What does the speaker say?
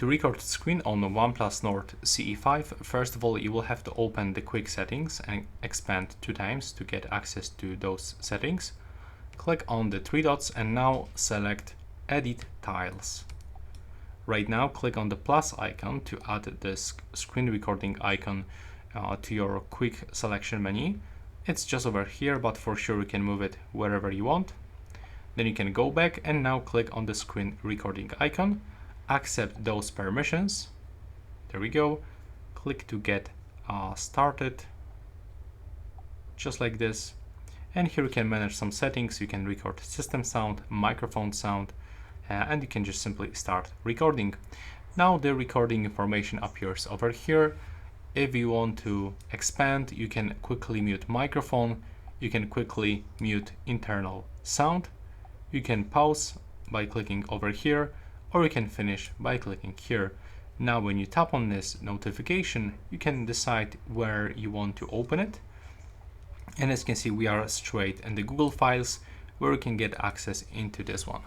To record screen on the OnePlus Nord CE5, first of all, you will have to open the quick settings and expand 2 times to get access to those settings. Click on the 3 dots and now select Edit Tiles. Right now, click on the plus icon to add the screen recording icon to your quick selection menu. It's just over here, but for sure you can move it wherever you want. Then you can go back and now click on the screen recording icon. Accept those permissions. There we go. Click to get started, just like this. And here you can manage some settings. You can record system sound, microphone sound, and you can just simply start recording. Now the recording information appears over here. If you want to expand, you can quickly mute microphone. You can quickly mute internal sound. You can pause by clicking over here, or you can finish by clicking here. Now when you tap on this notification, you can decide where you want to open it. And as you can see, we are straight in the Google files where you can get access into this one.